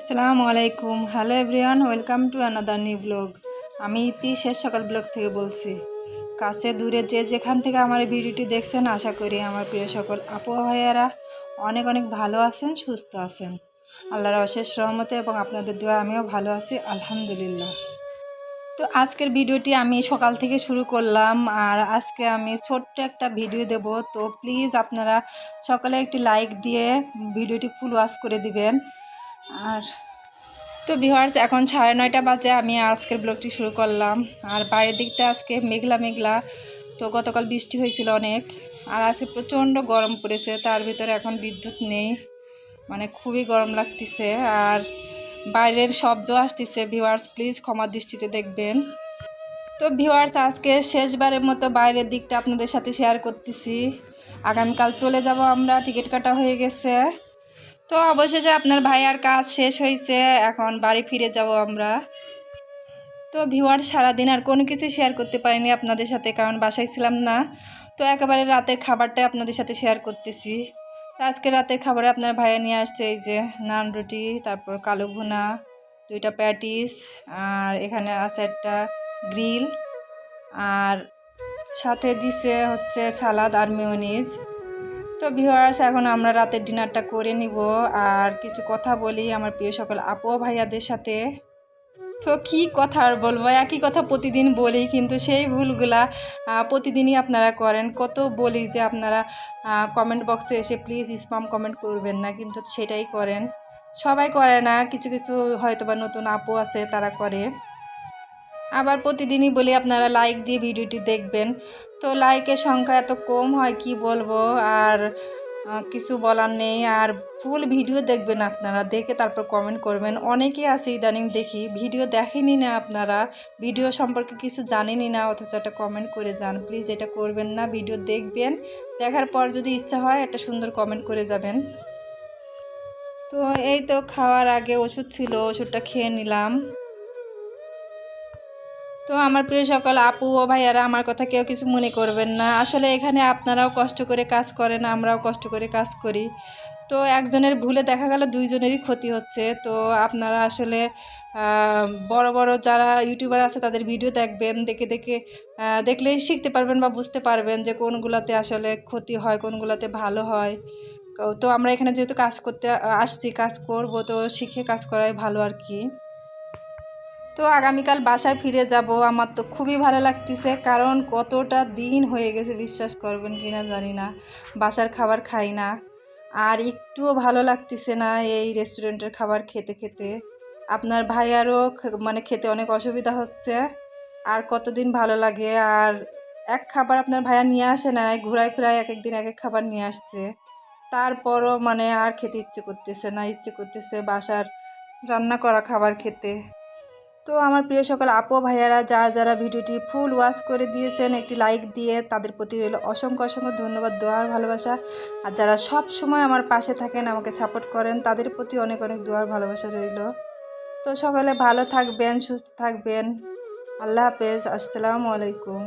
আসসালামু আলাইকুম। Hello everyone, welcome to another new blog. আমি ইতি শেষ সকাল ব্লগ থেকে বলছি। কাছে দূরে যে যেখান থেকে আমার এই ভিডিওটি দেখছেন, আশা করি আমার প্রিয় সকল আপু ভাইয়ারা অনেক অনেক ভালো আছেন, সুস্থ আছেন আল্লাহর অশেষ রহমতে, এবং আপনাদের দোয়া আমিও ভালো আছি আলহামদুলিল্লাহ। তো আজকের ভিডিওটি আমি সকাল থেকে শুরু করলাম, আর আজকে আমি ছোট্ট একটা ভিডিও দেব। তো প্লিজ আপনারা সকালে একটি লাইক দিয়ে ভিডিওটি ফুল ওয়াচ করে দিবেন। আর তো ভিউয়ার্স, এখন 9:30 বাজে আমি আজকের ব্লগটি শুরু করলাম। আর বাইরের দিকটা আজকে মেঘলা মেঘলা। তো গতকাল বৃষ্টি হয়েছিল অনেক, আর আজকে প্রচণ্ড গরম পড়েছে। তার ভিতরে এখন বিদ্যুৎ নেই, মানে খুবই গরম লাগতেছে, আর বাইরের শব্দ আসতেছে। ভিউয়ার্স প্লিজ ক্ষমা দৃষ্টিতে দেখবেন। তো ভিউয়ার্স, আজকে শেষবারের মতো বাইরের দিকটা আপনাদের সাথে শেয়ার করতেছি। আগামীকাল চলে যাব আমরা, টিকিট কাটা হয়ে গেছে। তো অবশেষে আপনার ভাইয়ার কাজ শেষ হয়েছে, এখন বাড়ি ফিরে যাব আমরা। তো ভিউয়ার, সারাদিন আর কোনো কিছু শেয়ার করতে পারিনি আপনাদের সাথে, কারণ বাসায় ছিলাম না। তো একেবারে রাতের খাবারটাই আপনাদের সাথে শেয়ার করতেছি। তো আজকে রাতের খাবারে আপনার ভাইয়া নিয়ে আসছে এই যে নান রুটি, তারপর কালো ভুনা, 2টা প্যাটিস, আর এখানে আছে একটা গ্রিল, আর সাথে দিছে হচ্ছে সালাদ আর মেয়োনিজ। তো ভিউয়ার্স, এখন আমরা রাতের ডিনারটা করে নিব, আর কিছু কথা বলি আমার প্রিয় সকল আপু ভাইয়াদের সাথে। তো কি কথা আর বলবো, একই কথা প্রতিদিন বলি, কিন্তু সেই ভুলগুলা প্রতিদিনই আপনারা করেন। কত বলি যে আপনারা কমেন্ট বক্সে এসে প্লিজ স্প্যাম কমেন্ট করবেন না, কিন্তু সেটাই করেন। সবাই করে না, কিছু কিছু হয়তো বা নতুন আপু আছে তারা করে। আবার প্রতিদিনই বলি আপনারা লাইক দিয়ে ভিডিওটি দেখবেন। তো লাইকের সংখ্যা এত কম হয় কি বলবো, আর কিছু বলার নেই। আর ফুল ভিডিও দেখবেন আপনারা, দেখে তারপর কমেন্ট করবেন। অনেকেই আছে ইদানিং দেখি ভিডিও দেখেনি না, আপনারা ভিডিও সম্পর্কে কিছু জানেনই না, অথচ একটা কমেন্ট করে যান। প্লিজ এটা করবেন না, ভিডিও দেখবেন, দেখার পর যদি ইচ্ছা হয় একটা সুন্দর কমেন্ট করে যাবেন। তো এই তো খাওয়ার আগে ওষুধ ছিল, ওষুধটা খেয়ে নিলাম। তো আমার প্রিয় সকল আপু ও ভাইয়ারা, আমার কথা কেউ কিছু মনে করবেন না। আসলে এখানে আপনারাও কষ্ট করে কাজ করেন, আমরাও কষ্ট করে কাজ করি। তো একজনের ভুলে দেখা গেল দুইজনেরই ক্ষতি হচ্ছে। তো আপনারা আসলে বড় বড় যারা ইউটিউবার আছে তাদের ভিডিও দেখবেন, দেখে দেখে দেখলেই শিখতে পারবেন বা বুঝতে পারবেন যে কোনগুলোতে আসলে ক্ষতি হয়, কোনগুলোতে ভালো হয়। তো আমরা এখানে যেহেতু কাজ করতে আসছি, কাজ করব, তো শিখে কাজ করাই ভালো আর কি। তো আগামীকাল বাসায় ফিরে যাব। আমার তো খুবই ভালো লাগতেছে, কারণ কতটা দিন হয়ে গেছে বিশ্বাস করবেন কিনা জানি না বাসার খাবার খাই না। আর একটুও ভালো লাগতেছে না এই রেস্টুরেন্টের খাবার খেতে খেতে। আপনার ভাইয়ারও মানে খেতে অনেক অসুবিধা হচ্ছে। আর কতদিন ভালো লাগে। আর এক খাবার আপনার ভাইয়া নিয়ে আসে না, ঘুরায় ফিরায় এক একদিন এক এক খাবার নিয়ে আসছে। তারপরও মানে আর খেতে ইচ্ছে করতেছে না, ইচ্ছে করতেছে বাসার রান্না করা খাবার খেতে। তো আমার প্রিয় সকল আপু ভাইয়ারা যারা যারা ভিডিওটি ফুল ওয়াচ করে দিয়েছেন, একটি লাইক দিয়ে তাদের প্রতি রইল অসংখ্য অসংখ্য ধন্যবাদ, দোয়ার ভালোবাসা। আর যারা সব সময় আমার পাশে থাকেন, আমাকে সাপোর্ট করেন, তাদের প্রতি অনেক অনেক দোয়ার ভালোবাসা রইল। তো সকলে ভালো থাকবেন, সুস্থ থাকবেন। আল্লাহ হাফেজ, আসসালামু আলাইকুম।